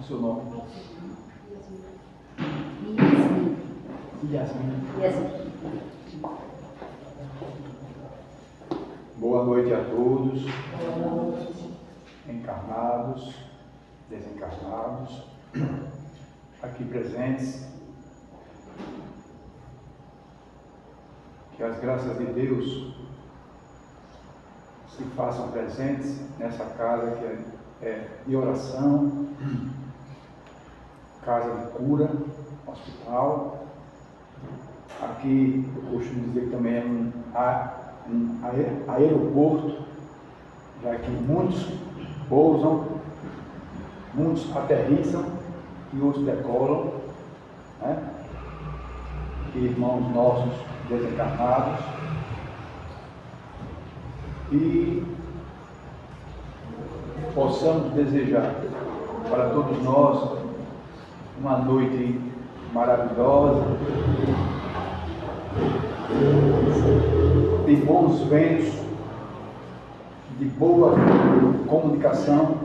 Seu nome? Yasmin. Boa noite a todos, encarnados, desencarnados, aqui presentes. Que as graças de Deus se façam presentes nessa casa que é de oração, casa de cura, hospital. Aqui eu costumo dizer que também é um aeroporto, já que muitos pousam, muitos aterrissam e outros decolam, né? Irmãos nossos desencarnados. E possamos desejar para todos nós uma noite maravilhosa, de bons ventos, de boa comunicação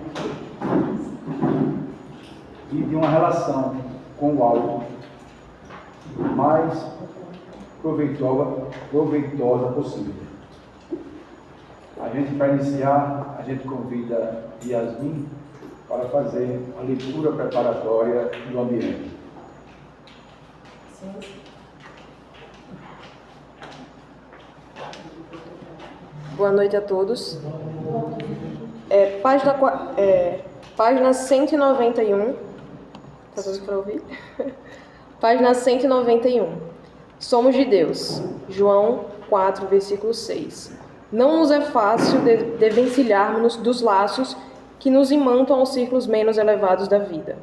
e de uma relação com o alto mais proveitosa possível. A gente, para iniciar, a gente convida Yasmin para fazer a leitura preparatória do ambiente. Boa noite a todos. Página 191. Tá tudo para ouvir? Página 191. Somos de Deus. João 4, versículo 6. Não nos é fácil desvencilharmos dos laços que nos imantam aos círculos menos elevados da vida,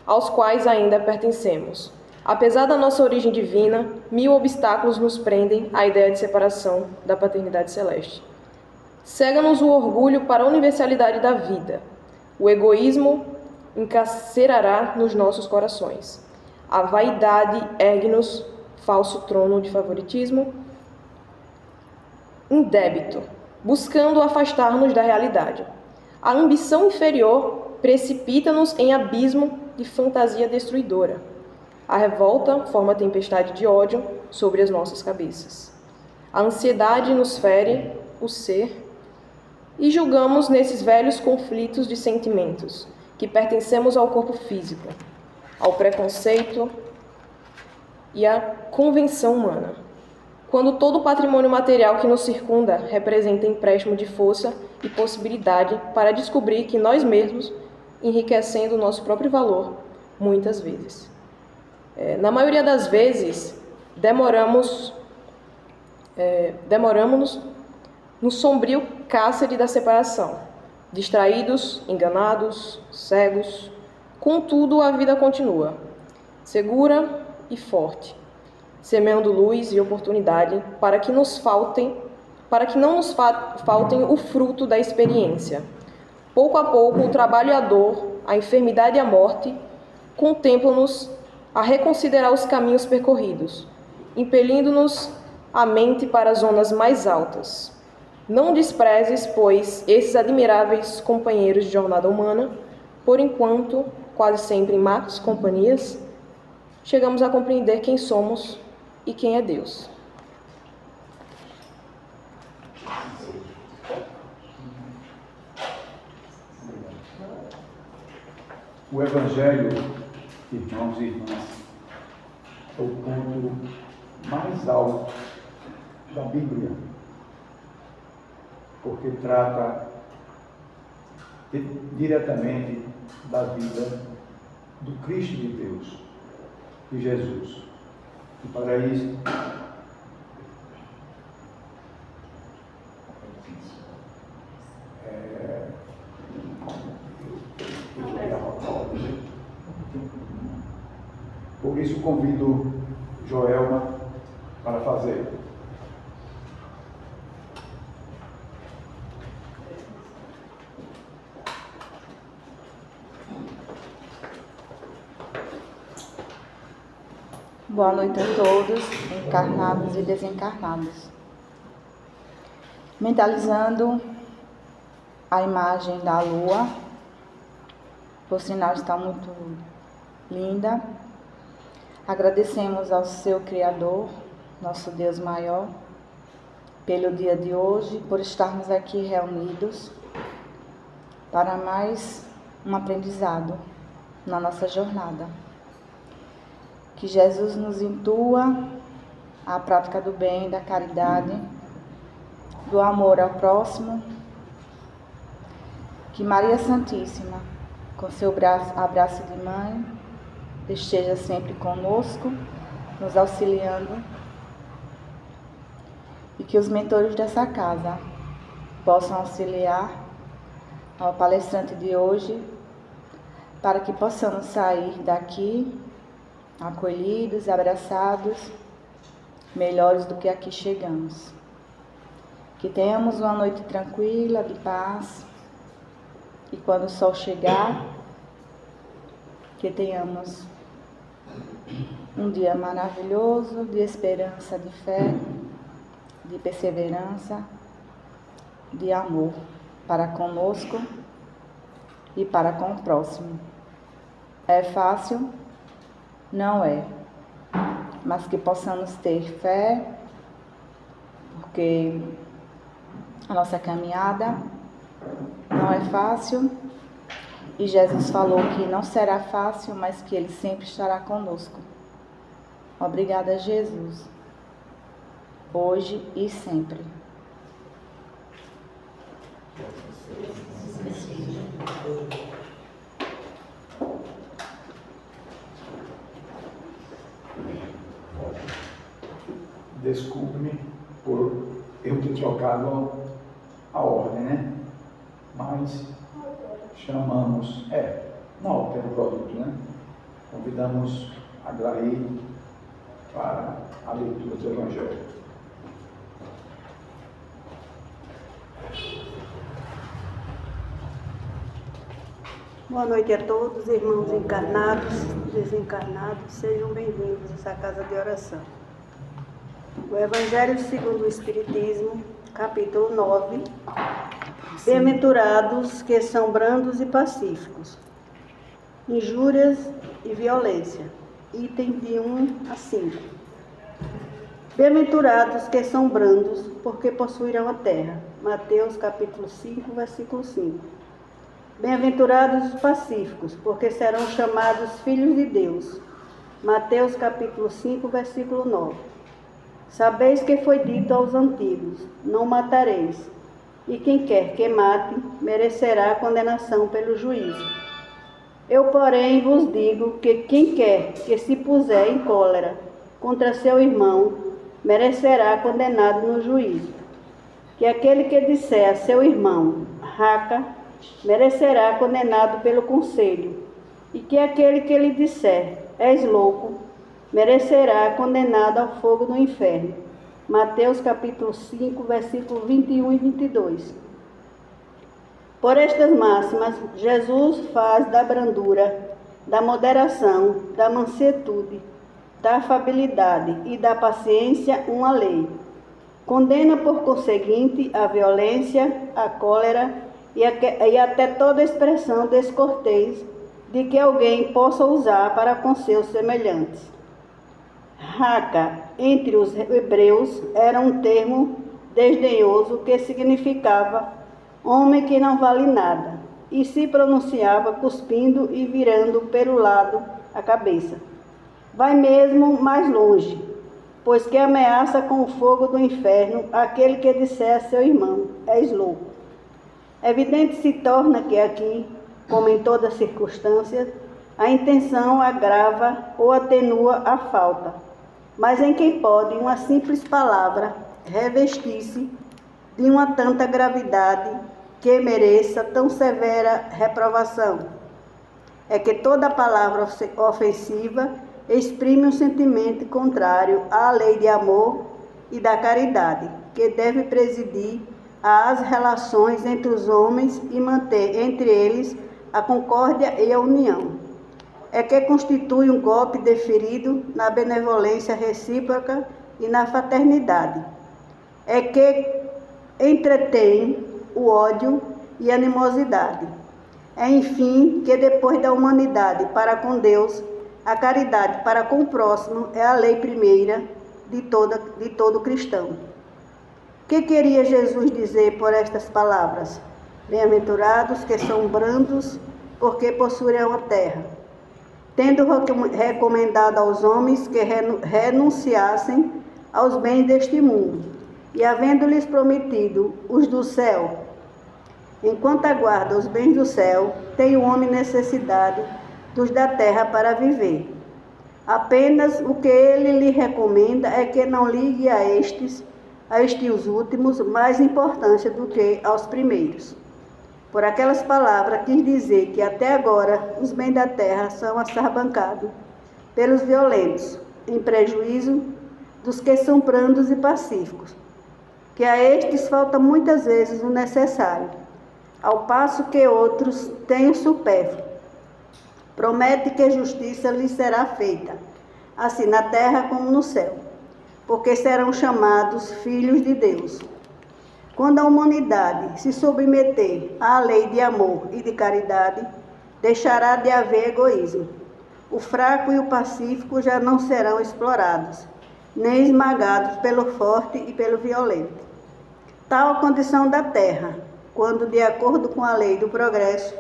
aos quais ainda pertencemos. Apesar da nossa origem divina, 1000 obstáculos nos prendem à ideia de separação da paternidade celeste. Cega-nos o orgulho para a universalidade da vida. O egoísmo encarcerará nos nossos corações. A vaidade ergue-nos falso trono de favoritismo indébito, buscando afastar-nos da realidade. A ambição inferior precipita-nos em abismo de fantasia destruidora. A revolta forma tempestade de ódio sobre as nossas cabeças. A ansiedade nos fere o ser e julgamos nesses velhos conflitos de sentimentos que pertencemos ao corpo físico, ao preconceito e à convenção humana. Quando todo o patrimônio material que nos circunda representa empréstimo de força e possibilidade para descobrir que nós mesmos, enriquecendo o nosso próprio valor, muitas vezes. Na maioria das vezes, demoramos-nos no sombrio cárcere da separação, distraídos, enganados, cegos. Contudo, a vida continua, segura e forte, semeando luz e oportunidade para que não nos faltem o fruto da experiência. Pouco a pouco, o trabalho e a dor, a enfermidade e a morte contemplam-nos a reconsiderar os caminhos percorridos, impelindo-nos a mente para as zonas mais altas. Não desprezes, pois, esses admiráveis companheiros de jornada humana, por enquanto, quase sempre em más companhias, chegamos a compreender quem somos e quem é Deus. O Evangelho, irmãos e irmãs, é o ponto mais alto da Bíblia, porque trata diretamente da vida do Cristo de Deus, de Jesus. E para isso, por isso convido Joelma para fazer. Boa noite a todos, encarnados e desencarnados. Mentalizando a imagem da lua, por sinal está muito linda. Agradecemos ao seu Criador, nosso Deus maior, pelo dia de hoje, por estarmos aqui reunidos para mais um aprendizado na nossa jornada. Que Jesus nos intua a prática do bem, da caridade, do amor ao próximo. Que Maria Santíssima, com seu abraço de mãe, esteja sempre conosco, nos auxiliando. E que os mentores dessa casa possam auxiliar ao palestrante de hoje, para que possamos sair daqui acolhidos, abraçados, melhores do que aqui chegamos. Que tenhamos uma noite tranquila, de paz, e quando o sol chegar, que tenhamos um dia maravilhoso, de esperança, de fé, de perseverança, de amor para conosco e para com o próximo. É fácil? Não é, mas que possamos ter fé, porque a nossa caminhada não é fácil, e Jesus falou que não será fácil, mas que Ele sempre estará conosco. Obrigada, Jesus, hoje e sempre. Desculpe-me por eu ter trocado a ordem, né? Mas chamamos, não tem produto, né? Convidamos a Glaí para a leitura do Evangelho. Boa noite a todos, irmãos encarnados, desencarnados, sejam bem-vindos a essa casa de oração. O Evangelho segundo o Espiritismo, capítulo 9. Bem-aventurados que são brandos e pacíficos. Injúrias e violência. Item de 1 a 5. Bem-aventurados que são brandos, porque possuirão a terra. Mateus capítulo 5, versículo 5. Bem-aventurados os pacíficos, porque serão chamados filhos de Deus. Mateus capítulo 5, versículo 9. Sabeis que foi dito aos antigos: não matareis, e quem quer que mate, merecerá condenação pelo juízo. Eu, porém, vos digo que quem quer que se puser em cólera contra seu irmão, merecerá condenado no juízo. Que aquele que disser a seu irmão, raca, merecerá condenado pelo conselho, e que aquele que lhe disser, és louco, merecerá condenado ao fogo do inferno. Mateus capítulo 5, versículo 21 e 22. Por estas máximas, Jesus faz da brandura, da moderação, da mansuetude, da afabilidade e da paciência uma lei. Condena, por conseguinte, a violência, a cólera e até toda expressão descortês de que alguém possa usar para com seus semelhantes. Raca, entre os hebreus, era um termo desdenhoso que significava homem que não vale nada, e se pronunciava cuspindo e virando pelo lado a cabeça. Vai mesmo mais longe, pois que ameaça com o fogo do inferno aquele que disser a seu irmão, és louco. Evidente se torna que aqui, como em todas circunstâncias, a intenção agrava ou atenua a falta, mas em quem pode uma simples palavra revestir-se de uma tanta gravidade que mereça tão severa reprovação? É que toda palavra ofensiva exprime um sentimento contrário à lei de amor e da caridade, que deve presidir às relações entre os homens e manter entre eles a concórdia e a união. é que constitui um golpe deferido na benevolência recíproca e na fraternidade. É que entretém o ódio e a animosidade. É, enfim, que depois da humanidade para com Deus, a caridade para com o próximo é a lei primeira de todo cristão. O que queria Jesus dizer por estas palavras? Bem-aventurados que são brandos, porque possuirão a terra. Tendo recomendado aos homens que renunciassem aos bens deste mundo, e havendo-lhes prometido os do céu, enquanto aguarda os bens do céu, tem o homem necessidade dos da terra para viver. Apenas o que ele lhe recomenda é que não ligue a estes últimos mais importância do que aos primeiros. Por aquelas palavras quis dizer que até agora os bens da terra são assabancados pelos violentos, em prejuízo dos que são brandos e pacíficos, que a estes falta muitas vezes o necessário, ao passo que outros têm o supérfluo. Promete que justiça lhes será feita, assim na terra como no céu, porque serão chamados filhos de Deus. Quando a humanidade se submeter à lei de amor e de caridade, deixará de haver egoísmo. O fraco e o pacífico já não serão explorados, nem esmagados pelo forte e pelo violento. Tal a condição da terra, quando, de acordo com a lei do progresso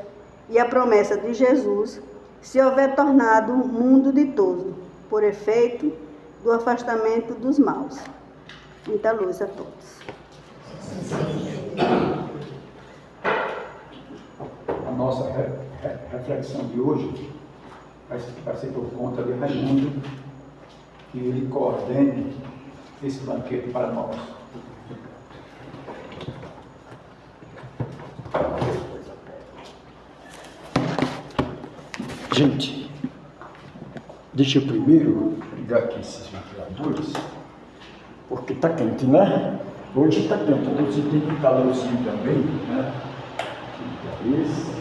e a promessa de Jesus, se houver tornado um mundo ditoso, por efeito do afastamento dos maus. Muita luz a todos. A nossa reflexão de hoje vai ser por conta de Raimundo, que ele coordene esse banquete para nós. Gente, deixa eu primeiro ligar aqui esses ventiladores, porque está quente, né? Hoje está quente, você tem um calorzinho também, né? Esse.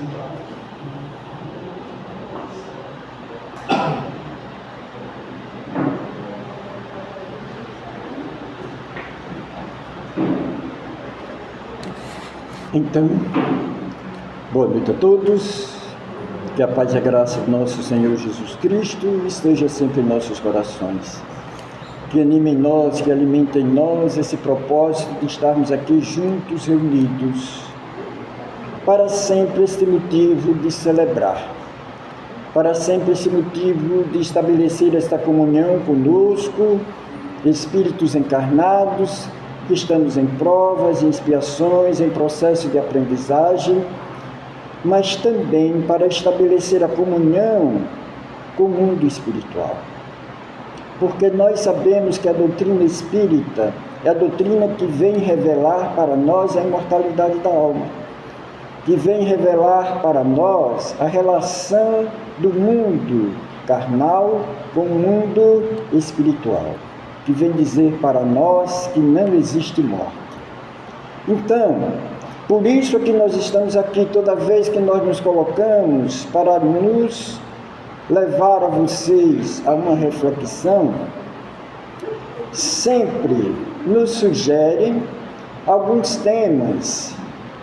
Então, boa noite a todos. Que a paz e a graça do nosso Senhor Jesus Cristo esteja sempre em nossos corações. Que anime em nós, que alimente em nós esse propósito de estarmos aqui juntos, reunidos, para sempre este motivo de celebrar, para sempre esse motivo de estabelecer esta comunhão conosco, espíritos encarnados, que estamos em provas, em expiações, em processo de aprendizagem, mas também para estabelecer a comunhão com o mundo espiritual. Porque nós sabemos que a doutrina espírita é a doutrina que vem revelar para nós a imortalidade da alma, que vem revelar para nós a relação do mundo carnal com o mundo espiritual, que vem dizer para nós que não existe morte. Então, por isso é que nós estamos aqui toda vez que nós nos colocamos para nos levar a vocês a uma reflexão, sempre nos sugerem alguns temas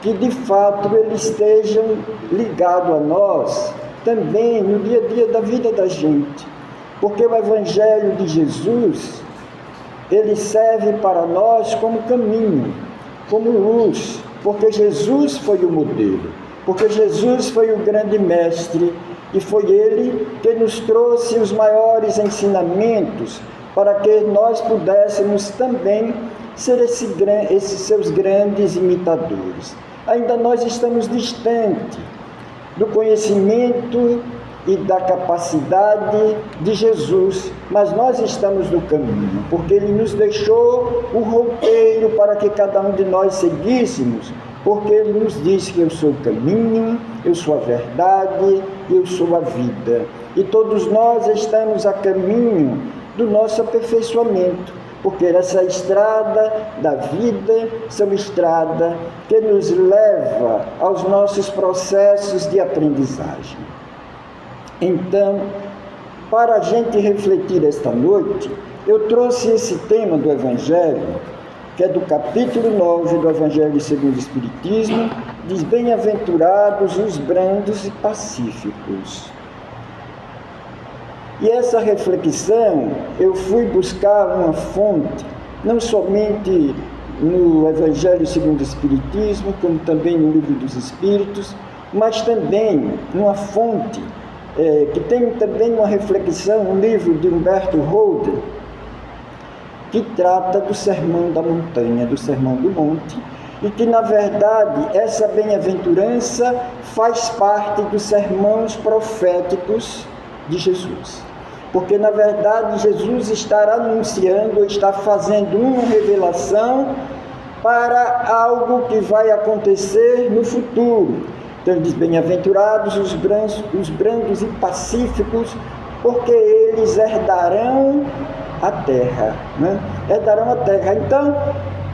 que de fato eles estejam ligados a nós também no dia a dia da vida da gente. Porque o Evangelho de Jesus, ele serve para nós como caminho, como luz, porque Jesus foi o modelo, porque Jesus foi o grande mestre e foi ele que nos trouxe os maiores ensinamentos para que nós pudéssemos também ser esses seus grandes imitadores. Ainda nós estamos distantes do conhecimento e da capacidade de Jesus, mas nós estamos no caminho, porque ele nos deixou o roteiro para que cada um de nós seguíssemos, porque ele nos disse que eu sou o caminho, eu sou a verdade, eu sou a vida. E todos nós estamos a caminho do nosso aperfeiçoamento, porque essa estrada da vida são estrada que nos leva aos nossos processos de aprendizagem. Então, para a gente refletir esta noite, eu trouxe esse tema do Evangelho, que é do capítulo 9 do Evangelho segundo o Espiritismo, diz: bem-aventurados os brandos e pacíficos. E essa reflexão, eu fui buscar uma fonte, não somente no Evangelho segundo o Espiritismo, como também no Livro dos Espíritos, mas também numa fonte que tem também uma reflexão, um livro de Humberto Holder, que trata do Sermão da Montanha, do Sermão do Monte, e que, na verdade, essa bem-aventurança faz parte dos sermões proféticos de Jesus. Porque, na verdade, Jesus está anunciando, está fazendo uma revelação para algo que vai acontecer no futuro. Então, ele diz: bem-aventurados os brandos e pacíficos, porque eles herdarão a terra, né? Herdarão a terra. Então,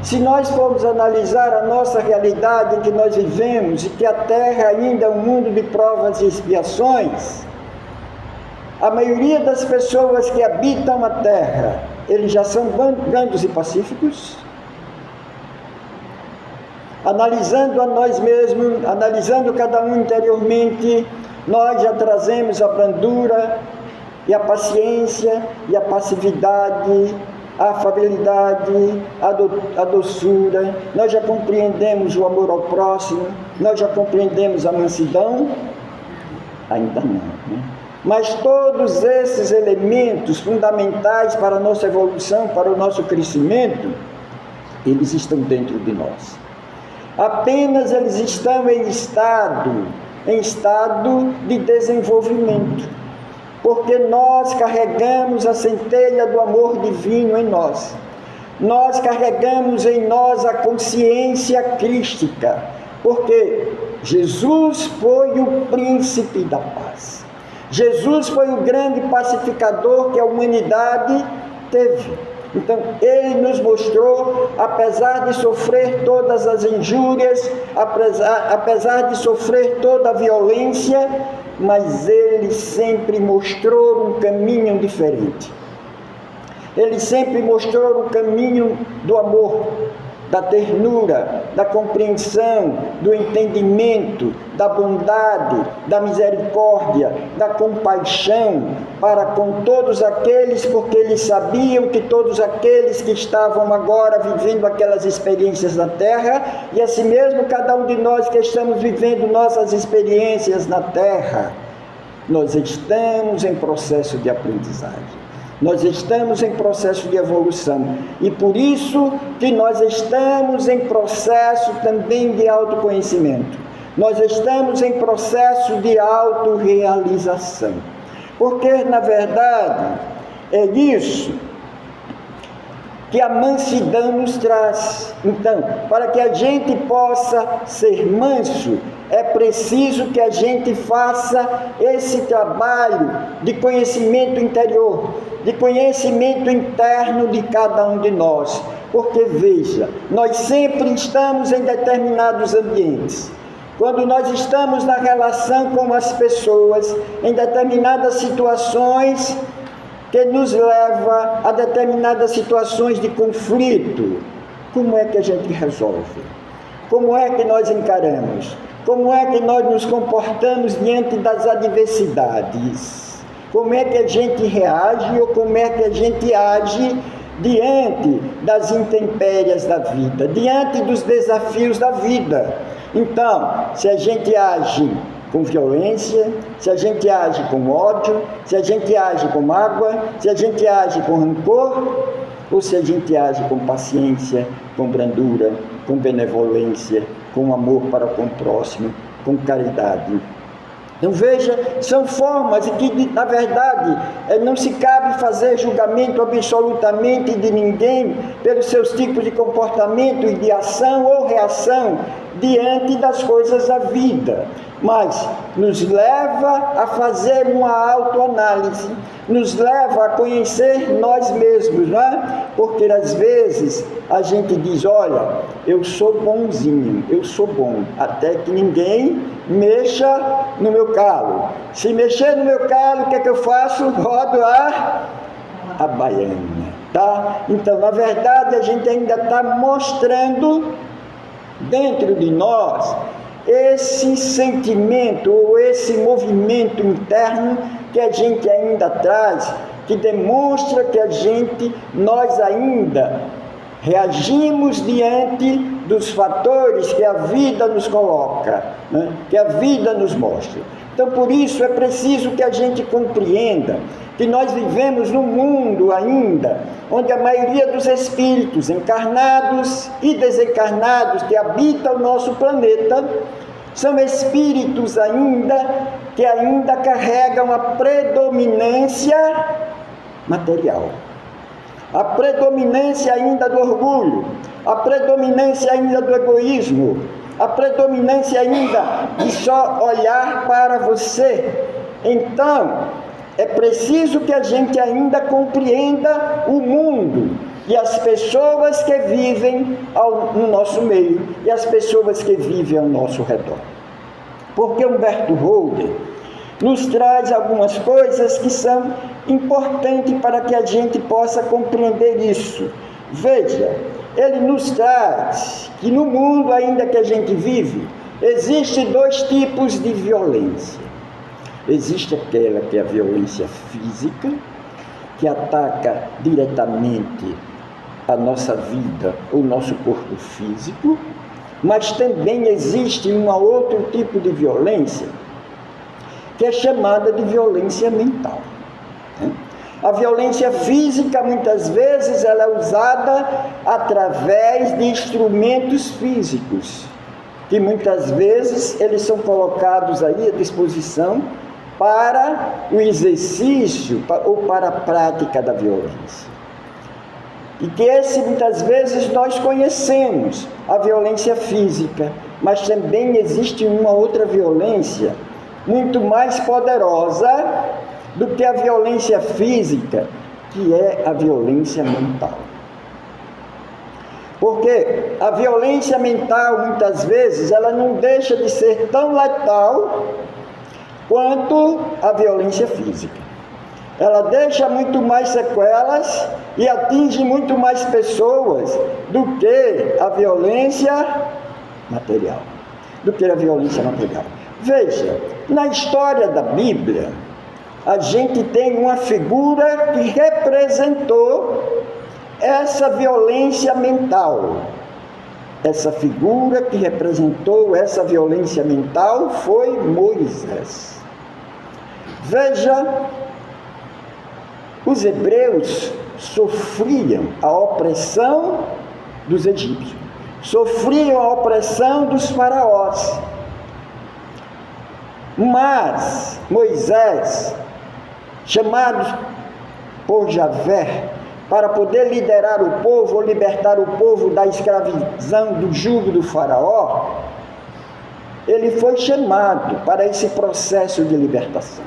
se nós formos analisar a nossa realidade em que nós vivemos, e que a terra ainda é um mundo de provas e expiações, a maioria das pessoas que habitam a terra, eles já são brandos e pacíficos. Analisando a nós mesmos, analisando cada um interiormente, nós já trazemos a brandura e a paciência e a passividade, a afabilidade, a doçura. Nós já compreendemos o amor ao próximo, nós já compreendemos a mansidão? Ainda não, né? Mas todos esses elementos fundamentais para a nossa evolução, para o nosso crescimento, eles estão dentro de nós. Apenas eles estão em estado de desenvolvimento, porque nós carregamos a centelha do amor divino em nós. Nós carregamos em nós a consciência crística, porque Jesus foi o príncipe da paz. Jesus foi o grande pacificador que a humanidade teve. Então, ele nos mostrou, apesar de sofrer todas as injúrias, apesar de sofrer toda a violência, mas ele sempre mostrou um caminho diferente. Ele sempre mostrou o caminho do amor, da ternura, da compreensão, do entendimento, da bondade, da misericórdia, da compaixão para com todos aqueles, porque eles sabiam que todos aqueles que estavam agora vivendo aquelas experiências na terra, e assim mesmo cada um de nós que estamos vivendo nossas experiências na terra, nós estamos em processo de aprendizagem. Nós estamos em processo de evolução, e por isso que nós estamos em processo também de autoconhecimento. Nós estamos em processo de autorrealização, porque na verdade é isso que a mansidão nos traz. Então, para que a gente possa ser manso, é preciso que a gente faça esse trabalho de conhecimento interior, de conhecimento interno de cada um de nós. Porque, veja, nós sempre estamos em determinados ambientes. Quando nós estamos na relação com as pessoas, em determinadas situações que nos leva a determinadas situações de conflito, como é que a gente resolve? Como é que nós encaramos? Como é que nós nos comportamos diante das adversidades? Como é que a gente reage ou como é que a gente age diante das intempéries da vida, diante dos desafios da vida? Então, se a gente age com violência, se a gente age com ódio, se a gente age com mágoa, se a gente age com rancor, ou se a gente age com paciência, com brandura, com benevolência, com amor para com o próximo, com caridade. Então veja, são formas em que, na verdade, não se cabe fazer julgamento absolutamente de ninguém pelos seus tipos de comportamento e de ação ou reação diante das coisas da vida. mas nos leva a fazer uma autoanálise, nos leva a conhecer nós mesmos, não é? Porque às vezes a gente diz, olha, eu sou bonzinho, eu sou bom, até que ninguém mexa no meu calo. Se mexer no meu calo, o que é que eu faço? Rodo a baiana, tá? Então, na verdade, a gente ainda está mostrando dentro de nós esse sentimento ou esse movimento interno que a gente ainda traz, que demonstra que nós ainda reagimos diante dos fatores que a vida nos coloca, né? Que a vida nos mostra. Então, por isso, é preciso que a gente compreenda que nós vivemos num mundo ainda onde a maioria dos espíritos encarnados e desencarnados que habitam o nosso planeta são espíritos que ainda carregam a predominância material, a predominância ainda do orgulho, a predominância ainda do egoísmo, a predominância ainda de só olhar para você. Então, é preciso que a gente ainda compreenda o mundo e as pessoas que vivem no nosso meio e as pessoas que vivem ao nosso redor. Porque Humberto Holder nos traz algumas coisas que são importantes para que a gente possa compreender isso. Veja, ele nos traz que no mundo ainda que a gente vive, existem dois tipos de violência. Existe aquela que é a violência física, que ataca diretamente a nossa vida, o nosso corpo físico, mas também existe um outro tipo de violência, que é chamada de violência mental. A violência física, muitas vezes, ela é usada através de instrumentos físicos, que muitas vezes eles são colocados aí à disposição para o exercício ou para a prática da violência. E que muitas vezes nós conhecemos a violência física, mas também existe uma outra violência muito mais poderosa do que a violência física, que é a violência mental. Porque a violência mental, muitas vezes, ela não deixa de ser tão letal quanto a violência física. Ela deixa muito mais sequelas e atinge muito mais pessoas do que a violência material. Veja, na história da Bíblia, a gente tem uma figura que representou essa violência mental. Essa figura que representou essa violência mental foi Moisés. Veja, os hebreus sofriam a opressão dos egípcios, sofriam a opressão dos faraós. Mas Moisés, chamado por Javé, para poder liderar o povo, ou libertar o povo da escravidão, do jugo do faraó, ele foi chamado para esse processo de libertação.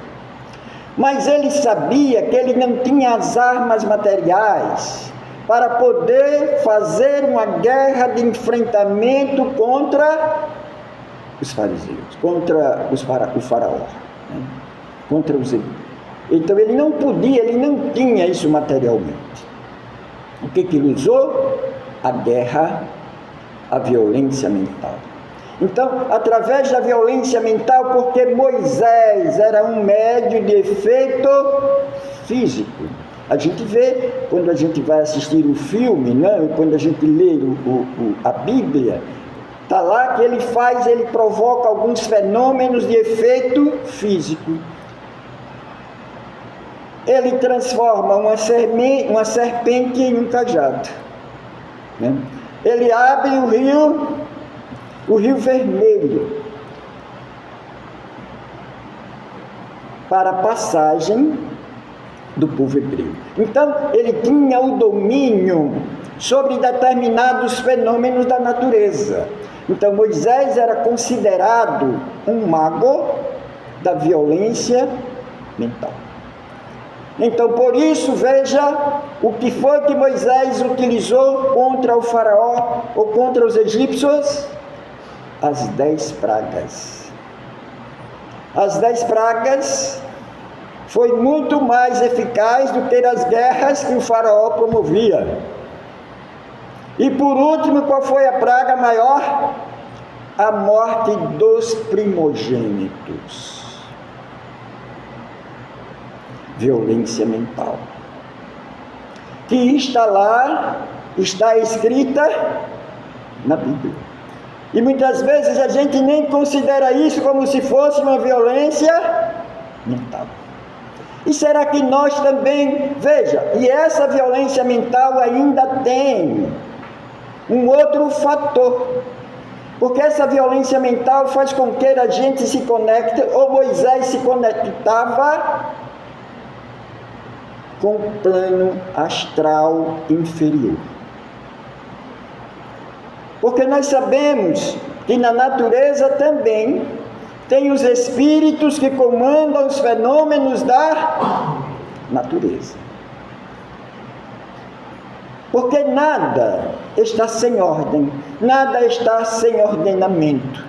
Mas ele sabia que ele não tinha as armas materiais para poder fazer uma guerra de enfrentamento contra os fariseus, contra o faraó, né? Contra os hebreus. Então ele não podia, ele não tinha isso materialmente. O que ele usou? A guerra, a violência mental. Então, através da violência mental, porque Moisés era um médio de efeito físico. A gente vê, quando a gente vai assistir um filme, né? Quando a gente lê a Bíblia, está lá que ele provoca alguns fenômenos de efeito físico. Ele transforma uma serpente em um cajado, né? Ele abre o Rio Vermelho para a passagem do povo hebreu. Então, ele tinha o domínio sobre determinados fenômenos da natureza. Então Moisés era considerado um mago da violência mental. Então, por isso, veja o que foi que Moisés utilizou contra o faraó ou contra os egípcios? As 10 pragas. As 10 pragas foi muito mais eficaz do que as guerras que o faraó promovia. E por último, qual foi a praga maior? A morte dos primogênitos. Violência mental, que está lá, está escrita na Bíblia. E muitas vezes a gente nem considera isso como se fosse uma violência mental. E será que nós também, veja, e essa violência mental ainda tem um outro fator, porque essa violência mental faz com que a gente se conecte, ou Moisés se conectava com o plano astral inferior. Porque nós sabemos que na natureza também tem os espíritos que comandam os fenômenos da natureza. Porque nada está sem ordem, nada está sem ordenamento.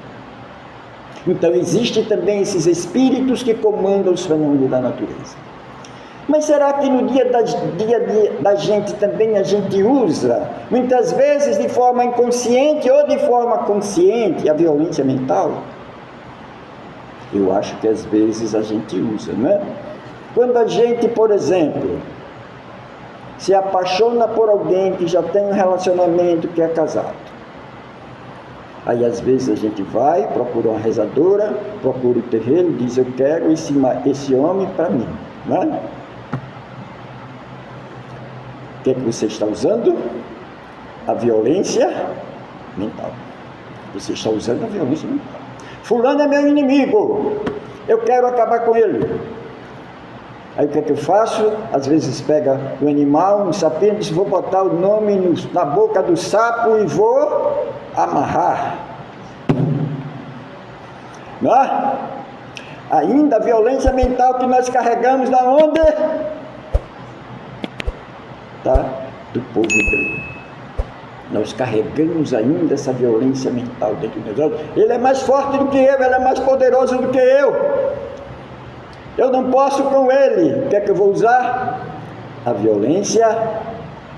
Então existem também esses espíritos que comandam os fenômenos da natureza. Mas será que no dia da gente também a gente usa, muitas vezes de forma inconsciente ou de forma consciente, a violência mental? Eu acho que às vezes a gente usa, não é? Quando a gente, por exemplo, se apaixona por alguém que já tem um relacionamento, que é casado. Aí às vezes a gente vai, procura uma rezadora, procura o terreiro, diz: eu quero esse homem para mim, não é? O que é que você está usando? A violência mental. Você está usando a violência mental. Fulano é meu inimigo, eu quero acabar com ele. Aí o que é que eu faço? Às vezes pega o animal, um sapinho, diz: vou botar o nome na boca do sapo e vou amarrar. Não é? Ainda a violência mental que nós carregamos da onde? Do povo hebreu. Nós carregamos ainda essa violência mental dentro de nós. Ele é mais forte do que eu, ele é mais poderoso do que eu. Eu não posso com ele. O que é que eu vou usar? A violência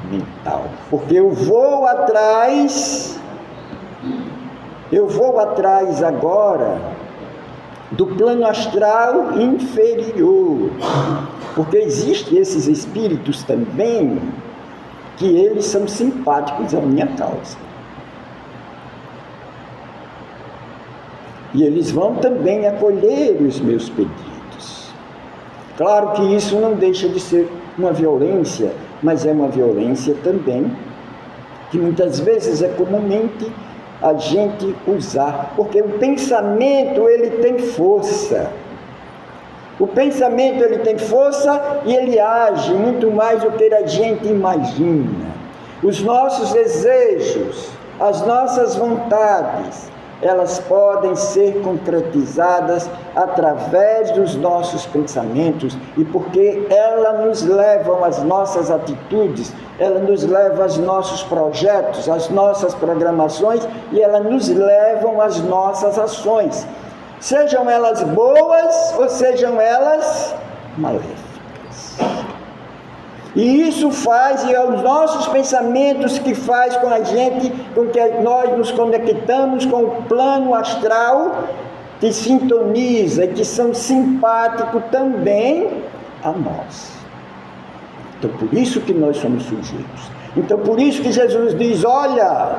mental. Porque eu vou atrás agora do plano astral inferior. Porque existem esses espíritos também, que eles são simpáticos à minha causa. E eles vão também acolher os meus pedidos. Claro que isso não deixa de ser uma violência, mas é uma violência também, que muitas vezes é comumente a gente usar, porque o pensamento, ele tem força. O pensamento, ele tem força e ele age muito mais do que a gente imagina. Os nossos desejos, as nossas vontades, elas podem ser concretizadas através dos nossos pensamentos, e porque elas nos levam às nossas atitudes, elas nos levam aos nossos projetos, às nossas programações, e elas nos levam às nossas ações. Sejam elas boas ou sejam elas maléficas. E isso faz, e é os nossos pensamentos que faz com a gente, com que nós nos conectamos com o plano astral, que sintoniza e que são simpáticos também a nós. Então, por isso que nós somos sujeitos. Então, por isso que Jesus diz: olha,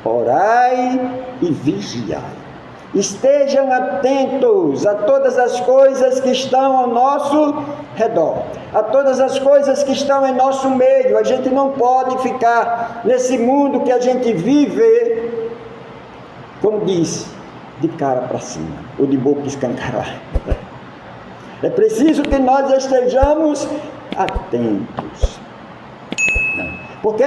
orai e vigiai. Estejam atentos a todas as coisas que estão ao nosso redor, a todas as coisas que estão em nosso meio. A gente não pode ficar nesse mundo que a gente vive, como diz, de cara para cima, ou de boca escancarada. É preciso que nós estejamos atentos. Porque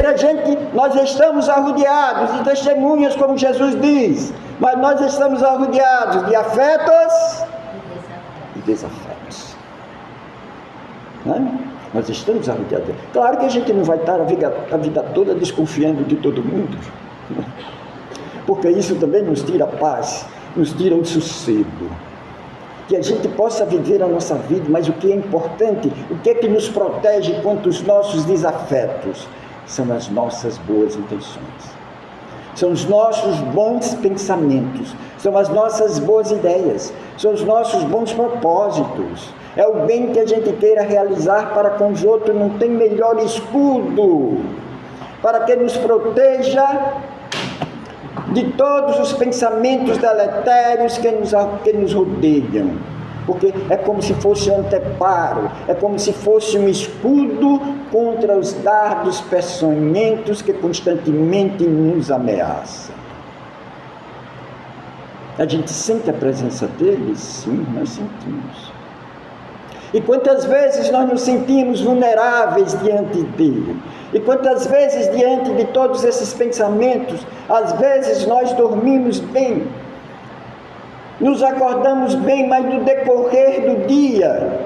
nós estamos arrodeados de testemunhas, como Jesus diz, mas nós estamos arrodeados de afetos e desafetos. Não é? Nós estamos arrodeados. Claro que a gente não vai estar a vida toda desconfiando de todo mundo, porque isso também nos tira a paz, nos tira o sossego. Que a gente possa viver a nossa vida, mas o que é importante, o que é que nos protege contra os nossos desafetos? São as nossas boas intenções. São os nossos bons pensamentos, são as nossas boas ideias, são os nossos bons propósitos. É o bem que a gente queira realizar para com os outros. Não tem melhor escudo para que nos proteja de todos os pensamentos deletérios que nos rodeiam. Porque é como se fosse um anteparo, é como se fosse um escudo contra os dardos peçonhentos que constantemente nos ameaçam. A gente sente a presença deles? Sim, nós sentimos. E quantas vezes nós nos sentimos vulneráveis diante dele? E quantas vezes, diante de todos esses pensamentos, às vezes nós dormimos bem, nos acordamos bem, mas no decorrer do dia,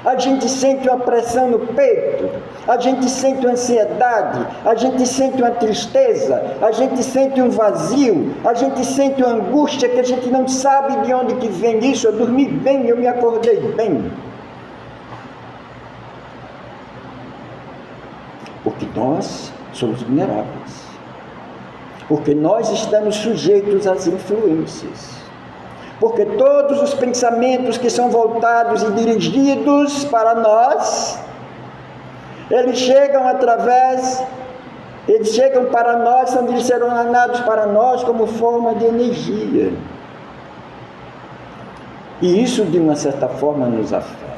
a gente sente uma pressão no peito, a gente sente uma ansiedade, a gente sente uma tristeza, a gente sente um vazio, a gente sente uma angústia que a gente não sabe de onde que vem isso. Eu dormi bem, eu me acordei bem. Porque nós somos vulneráveis. Porque nós estamos sujeitos às influências. Porque todos os pensamentos que são voltados e dirigidos para nós, eles chegam para nós, são direcionados para nós como forma de energia. E isso, de uma certa forma, nos afeta.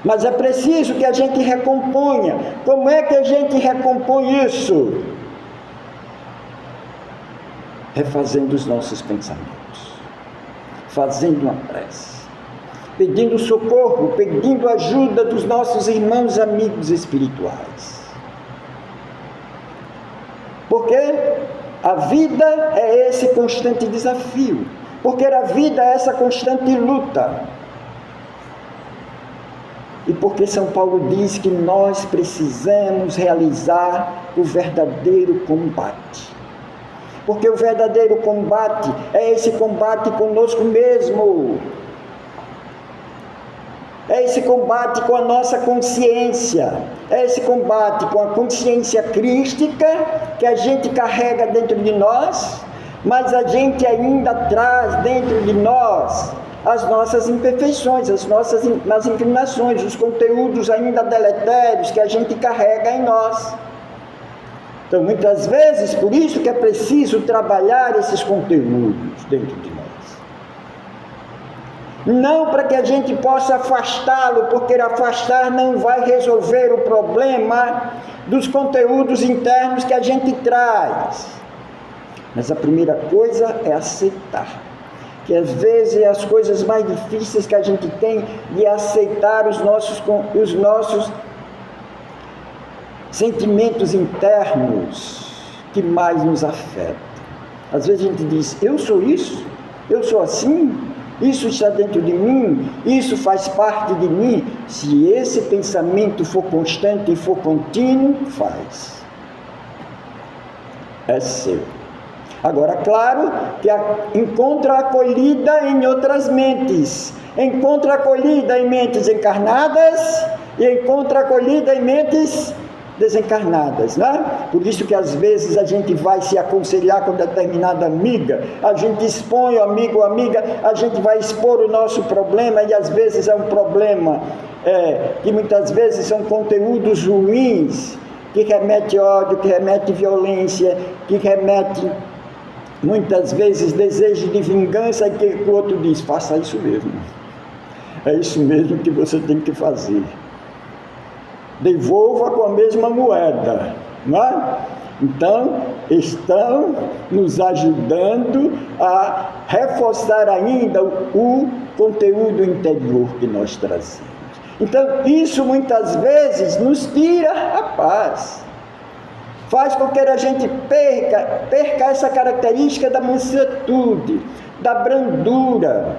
Mas é preciso que a gente recomponha. Como é que a gente recompõe isso? Refazendo os nossos pensamentos, fazendo uma prece, pedindo socorro, pedindo ajuda dos nossos irmãos amigos espirituais. Porque a vida é esse constante desafio, porque a vida é essa constante luta. E porque São Paulo diz que nós precisamos realizar o verdadeiro combate. Porque o verdadeiro combate é esse combate conosco mesmo. É esse combate com a nossa consciência. É esse combate com a consciência crística que a gente carrega dentro de nós, mas a gente ainda traz dentro de nós as nossas imperfeições, as inclinações, os conteúdos ainda deletérios que a gente carrega em nós. Então, muitas vezes, por isso que é preciso trabalhar esses conteúdos dentro de nós. Não para que a gente possa afastá-lo, porque afastar não vai resolver o problema dos conteúdos internos que a gente traz. Mas a primeira coisa é aceitar. Que às vezes é as coisas mais difíceis que a gente tem de aceitar os nossos sentimentos internos que mais nos afetam. Às vezes a gente diz, eu sou isso, eu sou assim, isso está dentro de mim, isso faz parte de mim. Se esse pensamento for constante e for contínuo, faz. É seu. Agora, claro que encontra acolhida em outras mentes, encontra acolhida em mentes encarnadas e encontra acolhida em mentes desencarnadas, né? Por isso que às vezes a gente vai se aconselhar com determinada amiga, a gente expõe o amigo ou amiga, a gente vai expor o nosso problema e às vezes é um problema que muitas vezes são conteúdos ruins, que remete ódio, que remete violência, que remete muitas vezes desejo de vingança, e que o outro diz, faça isso mesmo. É isso mesmo que você tem que fazer. Devolva com a mesma moeda, não é? Então, estão nos ajudando a reforçar ainda o conteúdo interior que nós trazemos. Então, isso muitas vezes nos tira a paz. faz com que a gente perca essa característica da mansuetude, da brandura,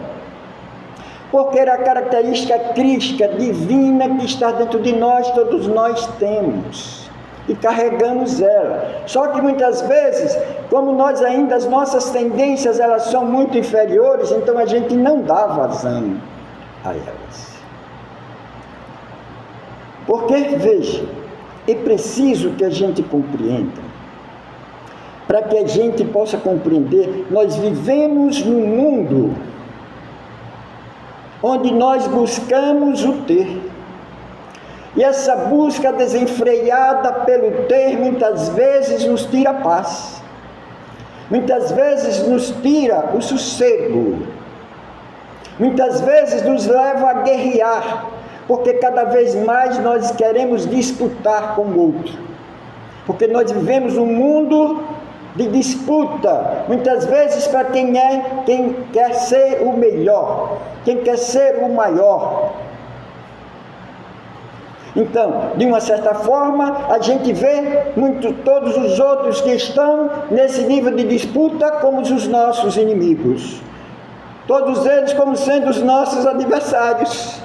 porque a característica crística, divina que está dentro de nós, todos nós temos e carregamos ela. Só que muitas vezes, como nós ainda, as nossas tendências elas são muito inferiores, então a gente não dá vazão a elas. Porque, veja, é preciso que a gente compreenda. Para que a gente possa compreender, nós vivemos num mundo onde nós buscamos o ter. E essa busca desenfreada pelo ter, muitas vezes nos tira a paz. Muitas vezes nos tira o sossego. Muitas vezes nos leva a guerrear, porque cada vez mais nós queremos disputar com o outro. Porque nós vivemos um mundo de disputa, muitas vezes para quem quer ser o melhor, quem quer ser o maior. Então, de uma certa forma, a gente vê todos os outros que estão nesse nível de disputa como os nossos inimigos. Todos eles como sendo os nossos adversários.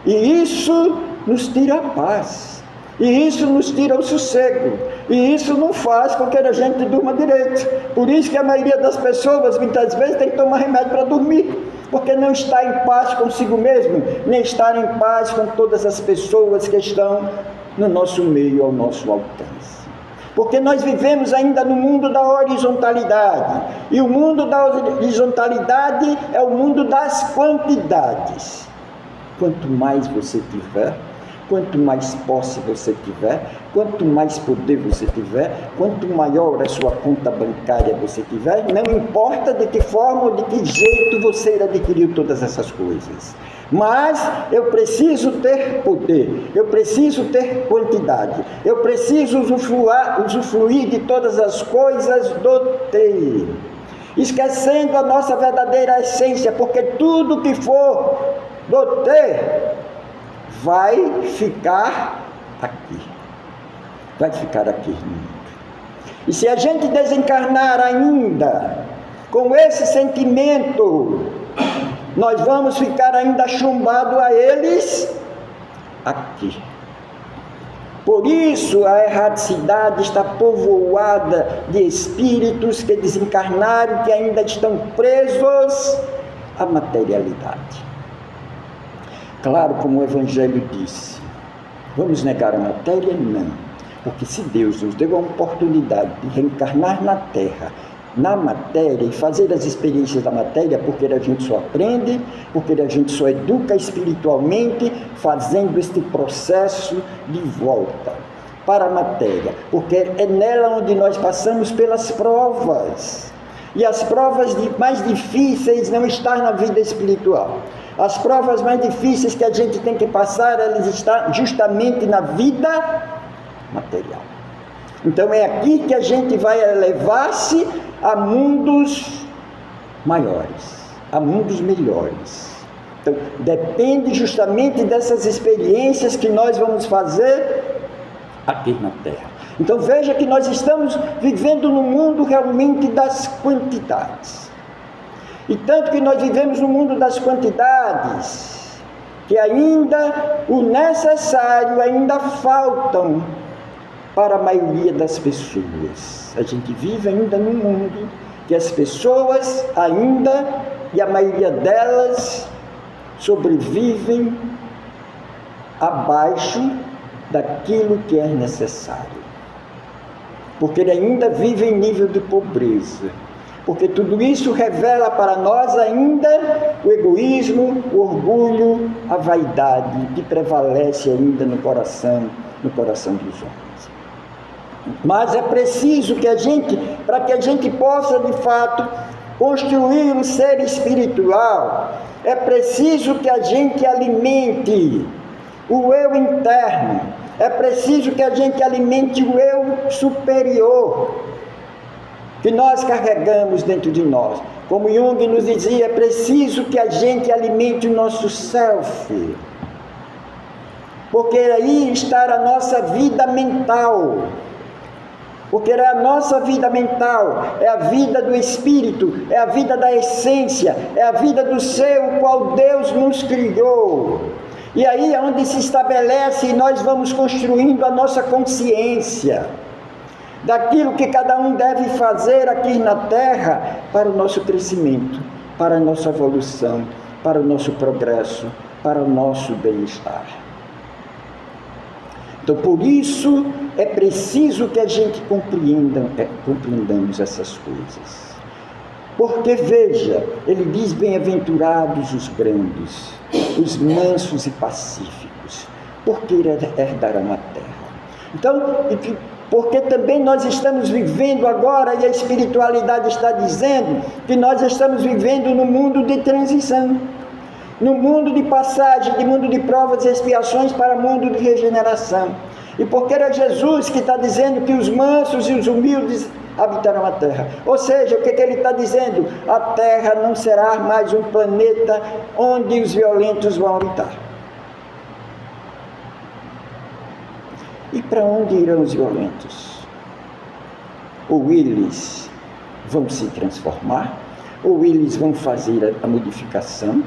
E isso nos tira a paz. E isso nos tira o sossego. E isso não faz com que a gente durma direito. Por isso que a maioria das pessoas, muitas vezes, tem que tomar remédio para dormir. Porque não está em paz consigo mesmo, nem estar em paz com todas as pessoas que estão no nosso meio, ao nosso alcance. Porque nós vivemos ainda no mundo da horizontalidade. E o mundo da horizontalidade é o mundo das quantidades. Quanto mais você tiver, quanto mais posse você tiver, quanto mais poder você tiver, quanto maior a sua conta bancária você tiver, não importa de que forma ou de que jeito você adquiriu todas essas coisas. Mas eu preciso ter poder, eu preciso ter quantidade, eu preciso usufruir de todas as coisas do ter, esquecendo a nossa verdadeira essência, porque tudo que for do ter vai ficar aqui. Vai ficar aqui no mundo. E se a gente desencarnar ainda com esse sentimento, nós vamos ficar ainda chumbado a eles aqui. Por isso a erraticidade está povoada de espíritos que desencarnaram, que ainda estão presos à materialidade. Claro, como o Evangelho disse, vamos negar a matéria? Não. Porque se Deus nos deu a oportunidade de reencarnar na Terra, na matéria, e fazer as experiências da matéria, porque a gente só aprende, porque a gente só educa espiritualmente, fazendo este processo de volta para a matéria. Porque é nela onde nós passamos pelas provas. E as provas mais difíceis não estão na vida espiritual. As provas mais difíceis que a gente tem que passar, elas estão justamente na vida material. Então é aqui que a gente vai elevar-se a mundos maiores, a mundos melhores. Então depende justamente dessas experiências que nós vamos fazer aqui na Terra. Então veja que nós estamos vivendo num mundo realmente das quantidades. E tanto que nós vivemos no mundo das quantidades, que ainda o necessário ainda faltam para a maioria das pessoas. A gente vive ainda num mundo que as pessoas ainda, e a maioria delas, sobrevivem abaixo daquilo que é necessário. Porque ainda vivem em nível de pobreza. Porque tudo isso revela para nós ainda o egoísmo, o orgulho, a vaidade que prevalece ainda no coração dos homens. Mas é preciso que para que a gente possa de fato construir um ser espiritual, é preciso que a gente alimente o eu interno, é preciso que a gente alimente o eu superior, que nós carregamos dentro de nós. Como Jung nos dizia, é preciso que a gente alimente o nosso self. porque aí está a nossa vida mental. Porque é a nossa vida mental, é a vida do Espírito, é a vida da essência, é a vida do ser, o qual Deus nos criou. E aí é onde se estabelece e nós vamos construindo a nossa consciência daquilo que cada um deve fazer aqui na Terra para o nosso crescimento, para a nossa evolução, para o nosso progresso, para o nosso bem-estar. Então, por isso, é preciso que a gente compreendamos essas coisas. Porque, veja, ele diz, bem-aventurados os brandos, os mansos e pacíficos, porque herdarão a terra. Então, porque também nós estamos vivendo agora, e a espiritualidade está dizendo, que nós estamos vivendo num mundo de transição, no mundo de passagem, de mundo de provas e expiações para o mundo de regeneração. E porque era Jesus que está dizendo que os mansos e os humildes habitarão a terra. Ou seja, o que ele está dizendo? A terra não será mais um planeta onde os violentos vão habitar. E para onde irão os violentos? Ou eles vão se transformar, ou eles vão fazer a modificação,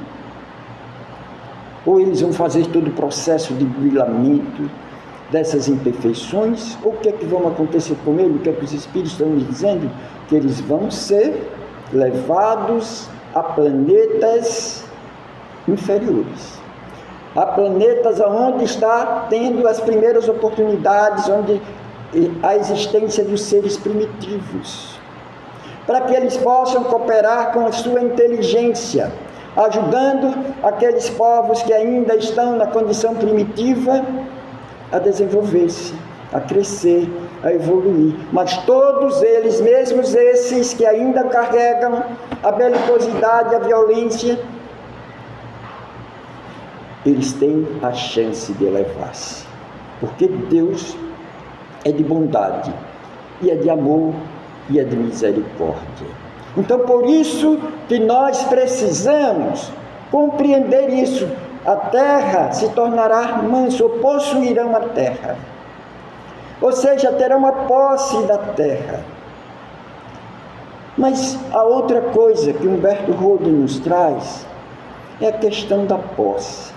ou eles vão fazer todo o processo de burilamento dessas imperfeições, ou o que é que vão acontecer com ele? O que é que os Espíritos estão nos dizendo? Que eles vão ser levados a planetas inferiores, a planetas onde está tendo as primeiras oportunidades, onde a existência dos seres primitivos, para que eles possam cooperar com a sua inteligência, ajudando aqueles povos que ainda estão na condição primitiva a desenvolver-se, a crescer, a evoluir. Mas todos eles, mesmo esses que ainda carregam a belicosidade, a violência, eles têm a chance de elevar-se. Porque Deus é de bondade, e é de amor, e é de misericórdia. Então, por isso que nós precisamos compreender isso. A terra se tornará mansa, ou possuirão a terra. Ou seja, terão a posse da terra. Mas a outra coisa que Humberto Rode nos traz é a questão da posse.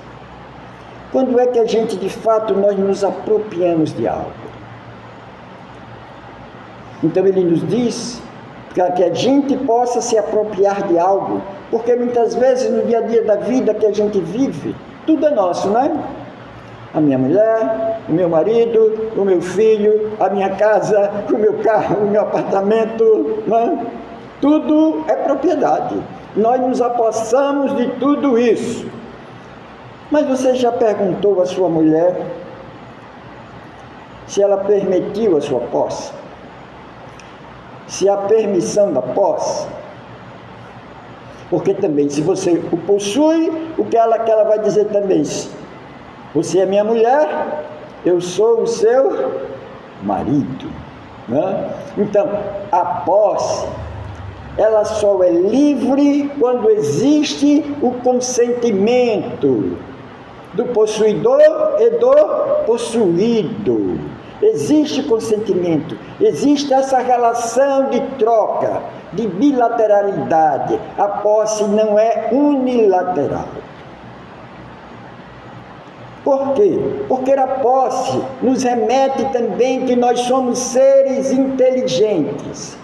Quando é que a gente, de fato, nós nos apropriamos de algo? Então ele nos diz para que a gente possa se apropriar de algo, porque muitas vezes no dia a dia da vida que a gente vive, tudo é nosso, não é? A minha mulher, o meu marido, o meu filho, a minha casa, o meu carro, o meu apartamento, não é? Tudo é propriedade. Nós nos apossamos de tudo isso. Mas você já perguntou à sua mulher se ela permitiu a sua posse? Se há permissão da posse? Porque também, se você o possui, o que ela vai dizer também? Você é minha mulher, eu sou o seu marido. Né? Então, a posse, ela só é livre quando existe o consentimento do possuidor e do possuído. Existe consentimento, existe essa relação de troca, de bilateralidade. A posse não é unilateral. Por quê? Porque a posse nos remete também que nós somos seres inteligentes.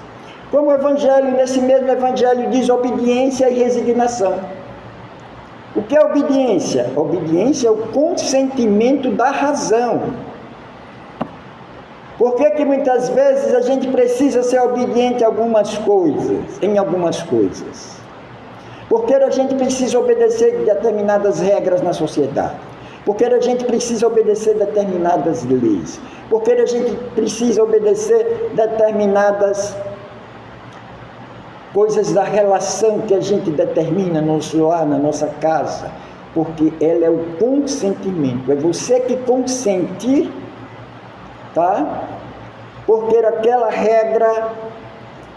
Como o Evangelho, nesse mesmo Evangelho, diz obediência e resignação. O que é obediência? Obediência é o consentimento da razão. Por que muitas vezes a gente precisa ser obediente em algumas coisas? Porque a gente precisa obedecer determinadas regras na sociedade. Porque a gente precisa obedecer determinadas leis. Porque a gente precisa obedecer determinadas coisas da relação que a gente determina no nosso lar, na nossa casa. Porque ela é o consentimento. É você que consente, tá? Porque aquela regra,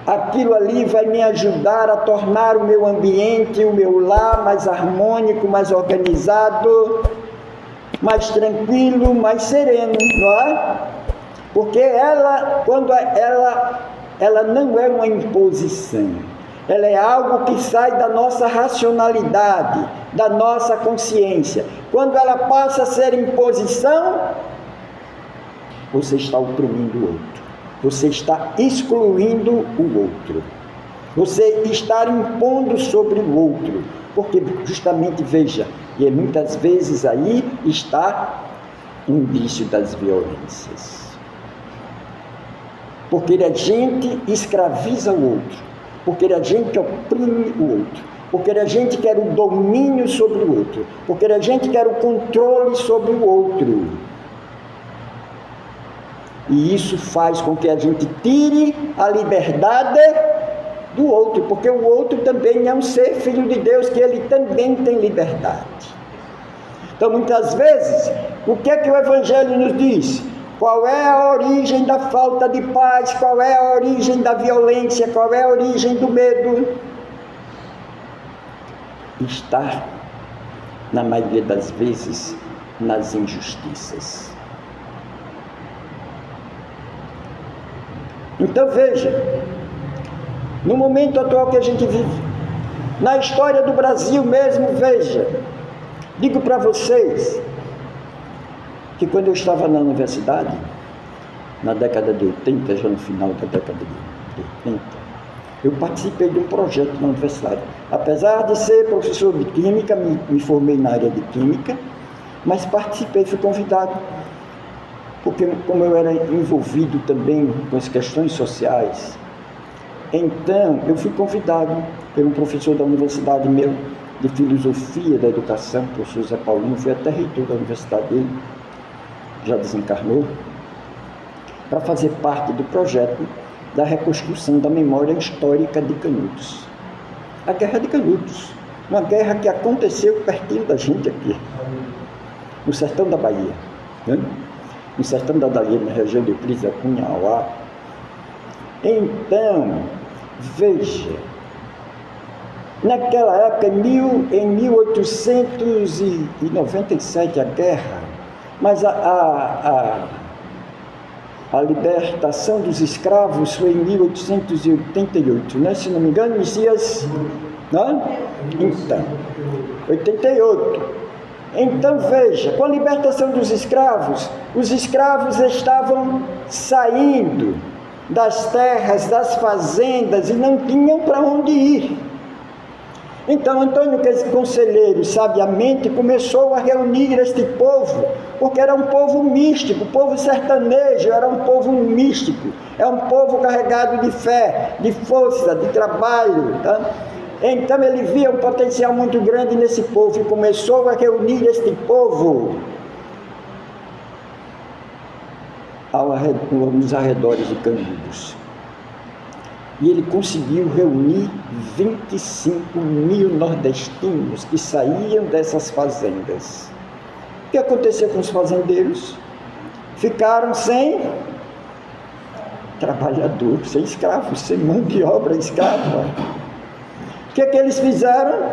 aquilo ali vai me ajudar a tornar o meu ambiente, o meu lar mais harmônico, mais organizado. mais tranquilo, mais sereno, não é? Porque quando ela não é uma imposição, ela é algo que sai da nossa racionalidade, da nossa consciência. Quando ela passa a ser imposição, você está oprimindo o outro, você está excluindo o outro, você está impondo sobre o outro, porque justamente, veja, e muitas vezes aí está o indício das violências. Porque a gente escraviza o outro, porque a gente oprime o outro, porque a gente quer o domínio sobre o outro, porque a gente quer o controle sobre o outro. E isso faz com que a gente tire a liberdade do outro, porque o outro também é um ser filho de Deus, que ele também tem liberdade. Então, muitas vezes, o que é que o Evangelho nos diz? Qual é a origem da falta de paz? Qual é a origem da violência? Qual é a origem do medo? Está, na maioria das vezes, nas injustiças. Então veja, no momento atual que a gente vive, na história do Brasil mesmo, veja, digo para vocês, que quando eu estava na universidade, na década de 80, já no final da década de 80, eu participei de um projeto na universidade. Apesar de ser professor de química, me formei na área de química, mas participei, fui convidado, porque como eu era envolvido também com as questões sociais, então eu fui convidado por um professor da universidade meu, de filosofia da educação, o professor Zé Paulino, foi até reitor da universidade dele, já desencarnou, para fazer parte do projeto da reconstrução da memória histórica de Canudos. A Guerra de Canudos, uma guerra que aconteceu pertinho da gente aqui, no sertão da Bahia, né? No sertão da Bahia, na região de Euclides da Cunha, Auá. Então, veja, naquela época, em 1897, a guerra, mas a libertação dos escravos foi em 1888, né? Se não me engano, Messias, né? Então, 88. Então veja, com a libertação dos escravos, os escravos estavam saindo das terras, das fazendas, e não tinham para onde ir. Então Antônio Conselheiro, sabiamente, começou a reunir este povo, porque era um povo místico, o povo sertanejo era um povo místico, é um povo carregado de fé, de força, de trabalho, tá? Então ele via um potencial muito grande nesse povo e começou a reunir este povo nos arredores de Canudos. E ele conseguiu reunir 25 mil nordestinos que saíam dessas fazendas. O que aconteceu com os fazendeiros? Ficaram sem trabalhador, sem escravo, sem mão de obra escrava. O que é que eles fizeram?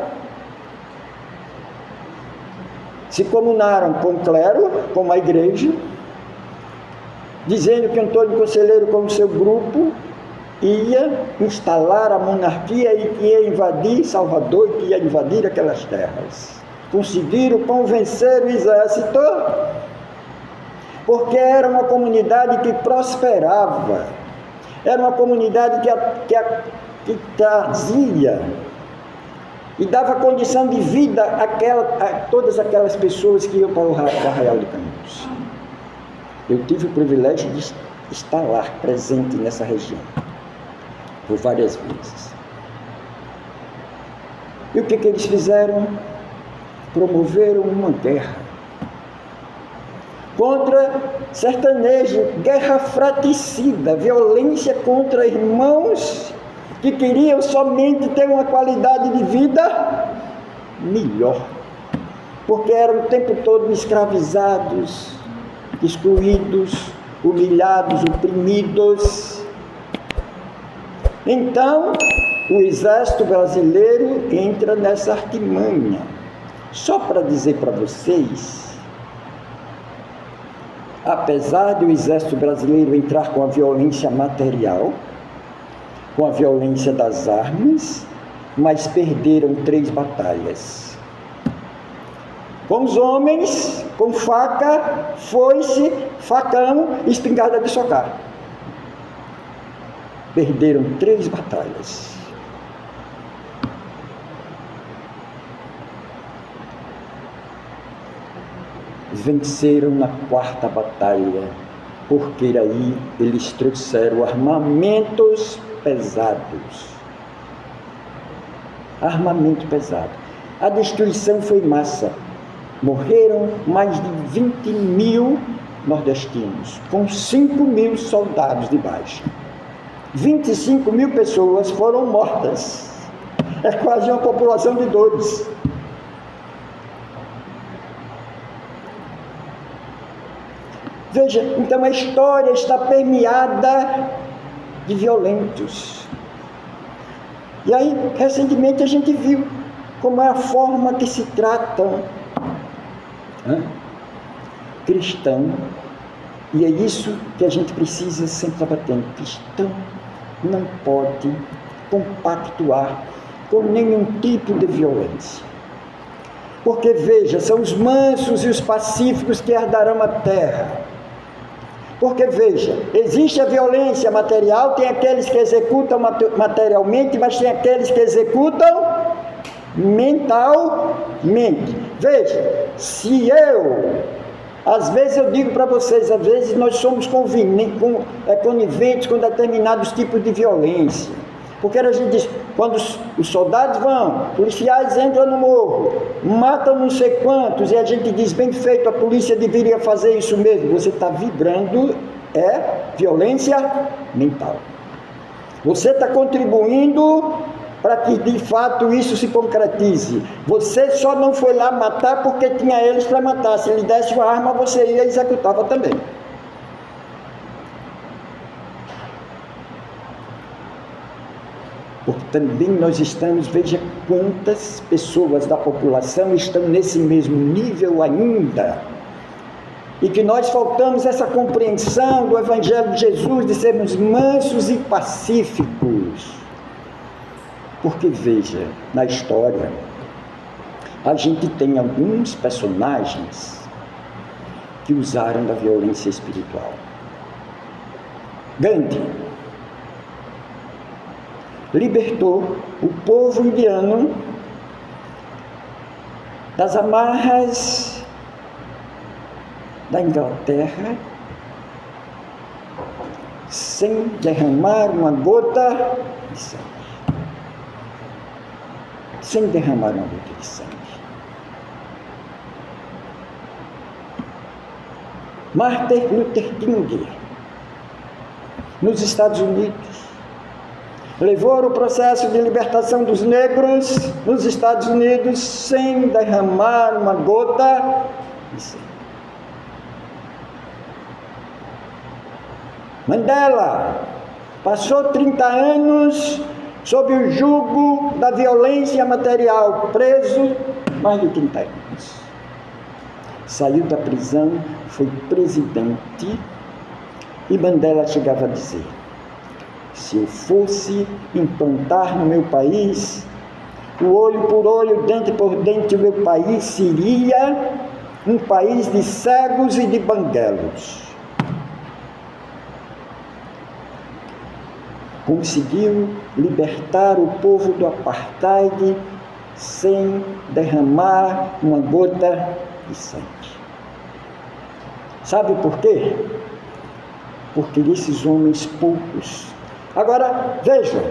Se comunaram com o clero, com a igreja, dizendo que Antônio Conselheiro, com o seu grupo, ia instalar a monarquia e que ia invadir Salvador e que ia invadir aquelas terras. Conseguiram convencer o exército, porque era uma comunidade que prosperava, era uma comunidade que trazia e dava condição de vida a todas aquelas pessoas que iam para o Arraial de Canudos. Eu tive o privilégio de estar lá, presente nessa região, por várias vezes. E o que eles fizeram? Promoveram uma guerra contra sertanejo, guerra fratricida, violência contra irmãos que queriam somente ter uma qualidade de vida melhor, porque eram o tempo todo escravizados, excluídos, humilhados, oprimidos. Então, o exército brasileiro entra nessa artimanha. Só para dizer para vocês apesar de o exército brasileiro entrar com a violência material, com a violência das armas, mas perderam 3 batalhas. Com os homens, com faca, foice, facão, espingarda de socar. Perderam 3 batalhas. Venceram na 4ª batalha, porque aí eles trouxeram armamentos pesados. Armamento pesado. A destruição foi massa. Morreram mais de 20.000 nordestinos, com 5.000 soldados de baixa. 25.000 pessoas foram mortas. É quase uma população de 2. Veja, então a história está permeada de violentos. E aí, recentemente, a gente viu como é a forma que se tratam cristão. E é isso que a gente precisa sempre estar batendo. Cristão não pode compactuar com nenhum tipo de violência. Porque, veja, são os mansos e os pacíficos que herdarão a terra. Porque, veja, existe a violência material, tem aqueles que executam materialmente, mas tem aqueles que executam mentalmente. Veja, se às vezes eu digo para vocês, às vezes nós somos coniventes com determinados tipos de violência. Porque a gente diz, quando os soldados vão, policiais entram no morro, matam não sei quantos, e a gente diz, bem feito, a polícia deveria fazer isso mesmo. Você está vibrando, violência mental. Você está contribuindo para que de fato isso se concretize. Você só não foi lá matar porque tinha eles para matar. Se ele desse uma arma, você ia e executava também. Porque também nós estamos, veja quantas pessoas da população estão nesse mesmo nível ainda. E que nós faltamos essa compreensão do Evangelho de Jesus, de sermos mansos e pacíficos. Porque, veja, na história, a gente tem alguns personagens que usaram da violência espiritual. Gandhi libertou o povo indiano das amarras da Inglaterra sem derramar uma gota de sangue. Sem derramar uma gota de sangue. Martin Luther King, nos Estados Unidos, levou o processo de libertação dos negros nos Estados Unidos sem derramar uma gota de sangue. Mandela passou 30 anos sob o jugo da violência material, preso mais de 30 anos. Saiu da prisão, foi presidente, e Mandela chegava a dizer: se eu fosse implantar no meu país, o olho por olho, dente por dente, o meu país seria um país de cegos e de banguelos. Conseguiu libertar o povo do apartheid sem derramar uma gota de sangue. Sabe por quê? Porque esses homens poucos. Agora, veja,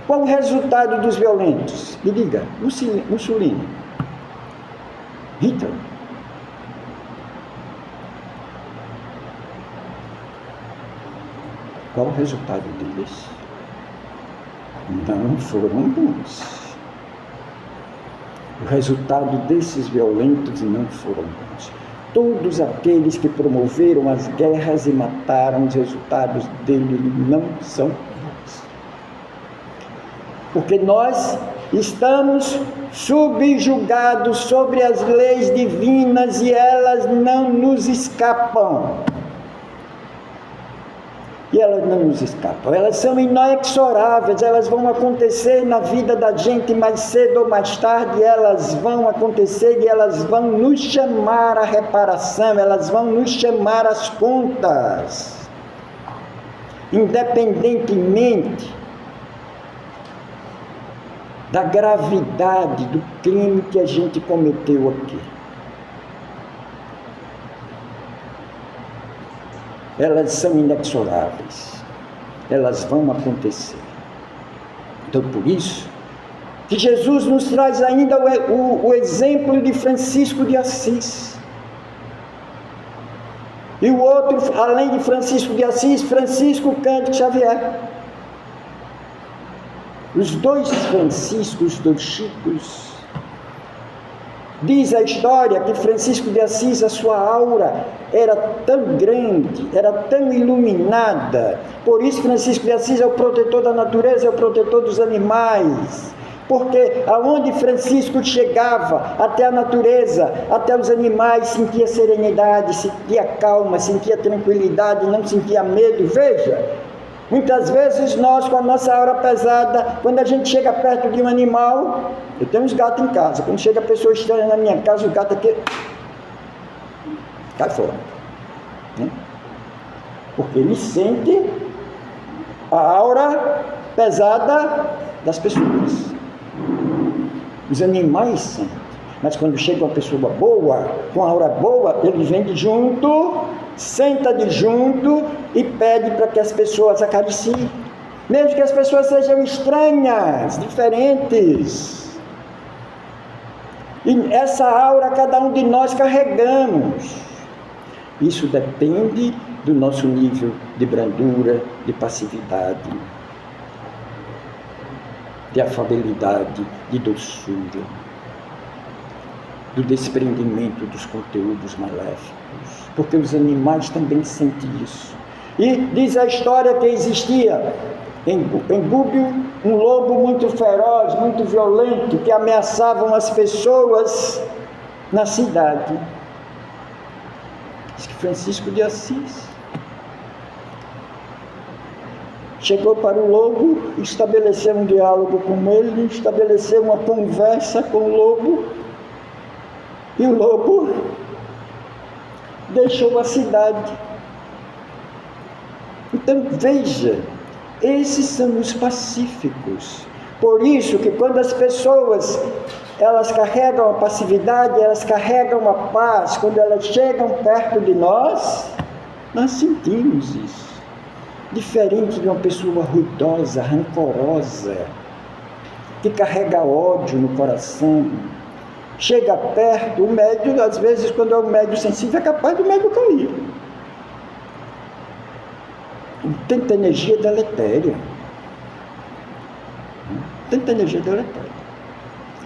qual o resultado dos violentos? Me diga, Mussolini, Hitler. Qual o resultado deles? Não foram bons. O resultado desses violentos não foram bons. Todos aqueles que promoveram as guerras e mataram, os resultados deles não são bons. Porque nós estamos subjugados sobre as leis divinas e elas não nos escapam. E elas não nos escapam, elas são inexoráveis, elas vão acontecer na vida da gente mais cedo ou mais tarde, elas vão acontecer e elas vão nos chamar à reparação, elas vão nos chamar às contas, independentemente da gravidade do crime que a gente cometeu aqui. Elas são inexoráveis, elas vão acontecer. Então, por isso, que Jesus nos traz ainda o exemplo de Francisco de Assis. E o outro, além de Francisco de Assis, Francisco Cândido Xavier. Os dois Franciscos, os dois Chicos. Diz a história que Francisco de Assis, a sua aura era tão grande, era tão iluminada. Por isso Francisco de Assis é o protetor da natureza, é o protetor dos animais. Porque aonde Francisco chegava, até a natureza, até os animais, sentia serenidade, sentia calma, sentia tranquilidade, não sentia medo. Veja, muitas vezes nós, com a nossa aura pesada, quando a gente chega perto de um animal, eu tenho uns gatos em casa, quando chega a pessoa estranha na minha casa, o gato aqui cai fora, né? Porque ele sente a aura pesada das pessoas. Os animais sentem, mas quando chega uma pessoa boa, com a aura boa, ele vem de junto, senta de junto e pede para que as pessoas acariciem, mesmo que as pessoas sejam estranhas, diferentes. E essa aura cada um de nós carregamos. Isso depende do nosso nível de brandura, de passividade, de afabilidade, de doçura, do desprendimento dos conteúdos maléficos, porque os animais também sentem isso. E diz a história que existia em Gúbio um lobo muito feroz, muito violento, que ameaçavam as pessoas na cidade. Diz que Francisco de Assis chegou para o lobo, estabeleceu um diálogo com ele, estabeleceu uma conversa com o lobo, e o lobo deixou a cidade. Então veja, esses são os pacíficos. Por isso que quando as pessoas, elas carregam a passividade, elas carregam a paz, quando elas chegam perto de nós sentimos isso. Diferente de uma pessoa ruidosa, rancorosa, que carrega ódio no coração, chega perto, o médium, às vezes, quando é um médium sensível, é capaz do médium cair. Tanta energia deletéria. Tanta energia deletéria.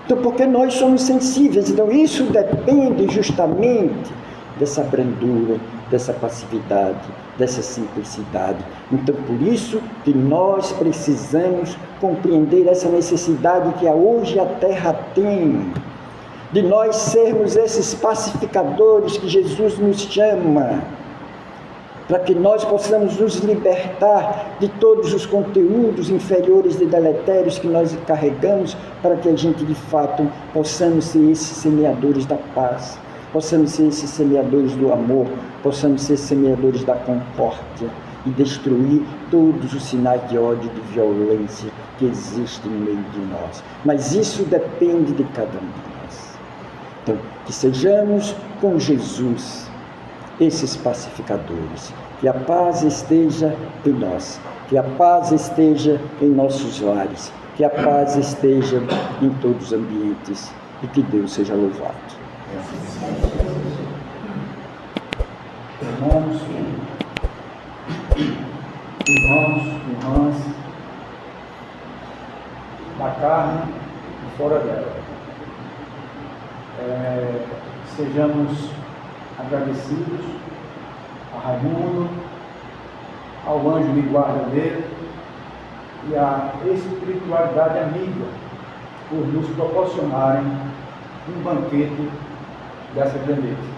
Então, porque nós somos sensíveis, então isso depende justamente dessa brandura, dessa passividade, dessa simplicidade. Então, por isso que nós precisamos compreender essa necessidade que hoje a Terra tem, de nós sermos esses pacificadores que Jesus nos chama, para que nós possamos nos libertar de todos os conteúdos inferiores e deletérios que nós carregamos, para que a gente, de fato, possamos ser esses semeadores da paz, possamos ser esses semeadores do amor, possamos ser semeadores da concórdia e destruir todos os sinais de ódio e de violência que existem no meio de nós. Mas isso depende de cada um de nós. Então, que sejamos com Jesus esses pacificadores, que a paz esteja em nós, que a paz esteja em nossos lares, que a paz esteja em todos os ambientes e que Deus seja louvado. Irmãos, irmãs, da carne e fora dela, sejamos agradecidos a Raimundo, ao anjo de guarda dele e à espiritualidade amiga por nos proporcionarem um banquete dessa grandeza.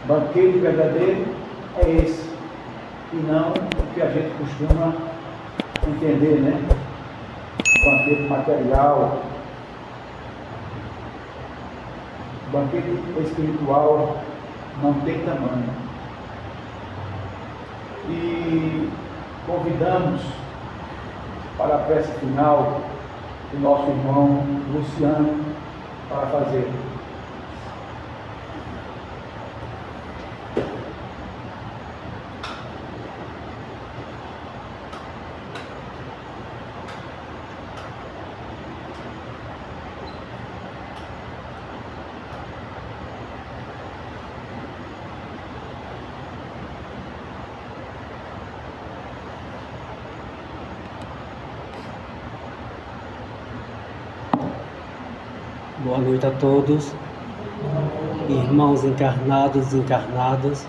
Banquete verdadeiro é esse e não o que a gente costuma entender, né? O banquete material, o banquete espiritual não tem tamanho. E convidamos para a prece final o nosso irmão Luciano para fazer. Boa noite a todos, irmãos encarnados e encarnadas,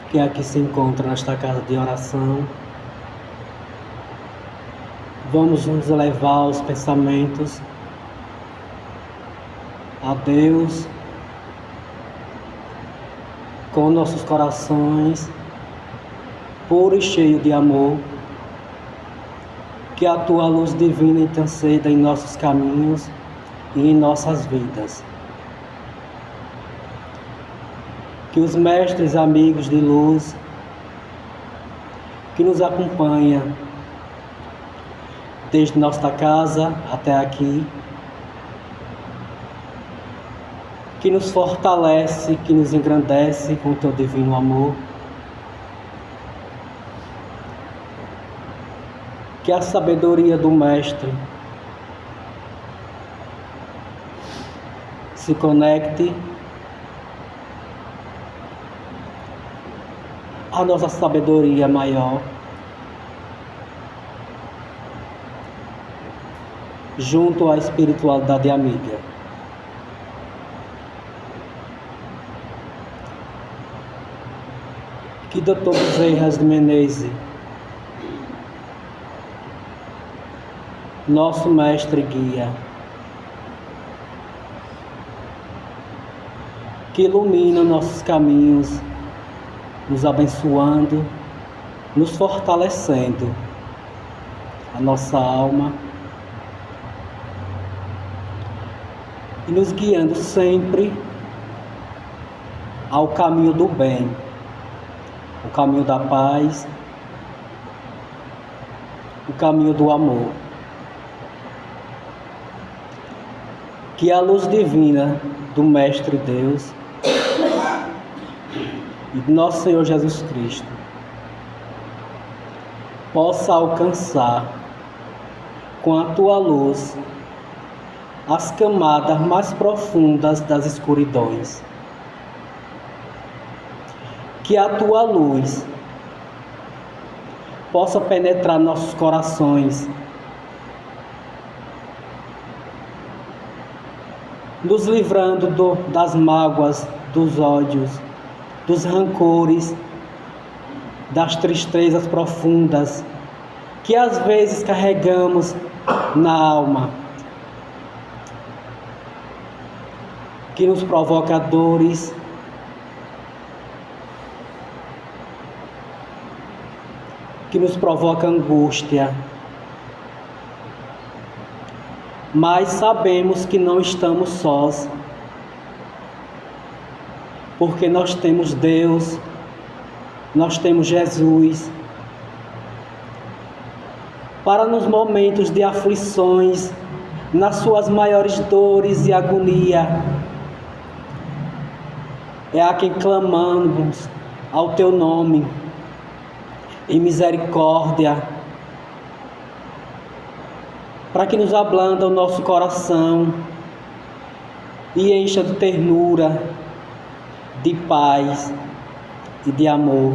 que aqui se encontram nesta casa de oração. Vamos nos elevar os pensamentos a Deus, com nossos corações puros e cheios de amor, que a Tua luz divina interceda em nossos caminhos e em nossas vidas. Que os mestres amigos de luz que nos acompanham desde nossa casa até aqui, que nos fortalece, que nos engrandece com o Teu divino amor, que a sabedoria do Mestre se conecte à nossa sabedoria maior, junto à espiritualidade amiga. Que Dr. Bezerra de Menezes, nosso mestre guia, que ilumina nossos caminhos, nos abençoando, nos fortalecendo a nossa alma e nos guiando sempre ao caminho do bem, o caminho da paz, o caminho do amor. Que a luz divina do Mestre Deus e do nosso Senhor Jesus Cristo possa alcançar com a Tua luz as camadas mais profundas das escuridões. Que a Tua luz possa penetrar nossos corações, nos livrando das mágoas, dos ódios, dos rancores, das tristezas profundas que às vezes carregamos na alma, que nos provoca dores, que nos provoca angústia. Mas sabemos que não estamos sós, porque nós temos Deus, nós temos Jesus, para nos momentos de aflições, nas suas maiores dores e agonia, é a quem clamamos ao Teu nome, em misericórdia, para que nos ablanda o nosso coração e encha de ternura, de paz e de amor.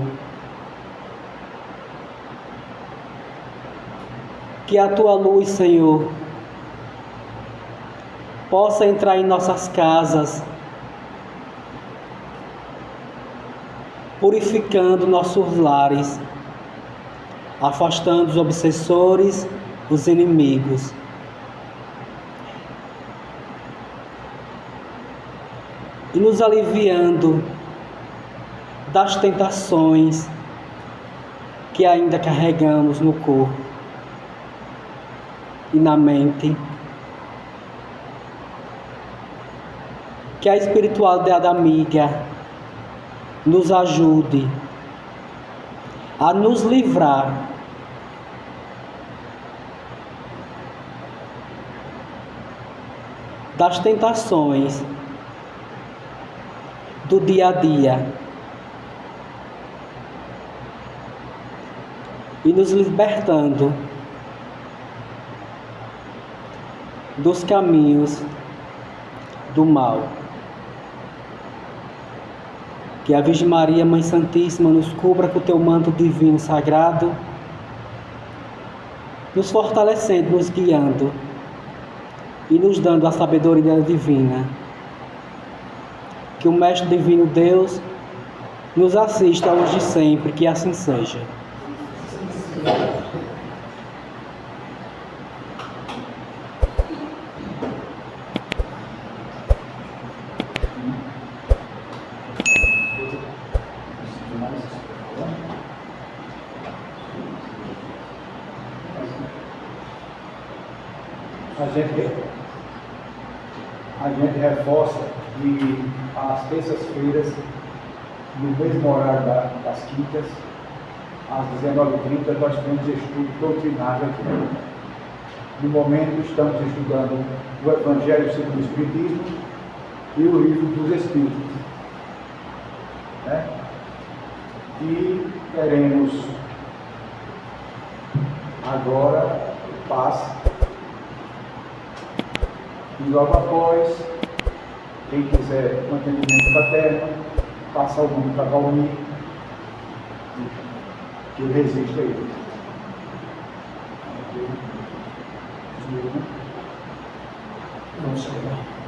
Que a Tua luz, Senhor, possa entrar em nossas casas, purificando nossos lares, afastando os obsessores, os inimigos. E nos aliviando das tentações que ainda carregamos no corpo e na mente. Que a espiritualidade amiga nos ajude a nos livrar das tentações do dia a dia e nos libertando dos caminhos do mal. Que a Virgem Maria, Mãe Santíssima, nos cubra com o teu manto divino sagrado, nos fortalecendo, nos guiando e nos dando a sabedoria divina. Que o Mestre Divino Deus nos assista hoje e sempre, que assim seja. A gente reforça que às terças-feiras, no mesmo horário das quintas, às 19h30, nós temos estudo doutrinário aqui. No momento, estamos estudando o Evangelho segundo o Espiritismo e o Livro dos Espíritos. Né? E teremos agora o passe. E logo após, quem quiser um atendimento fraterno, passa o nome para Valmir, que ele resiste a ele. Não sei.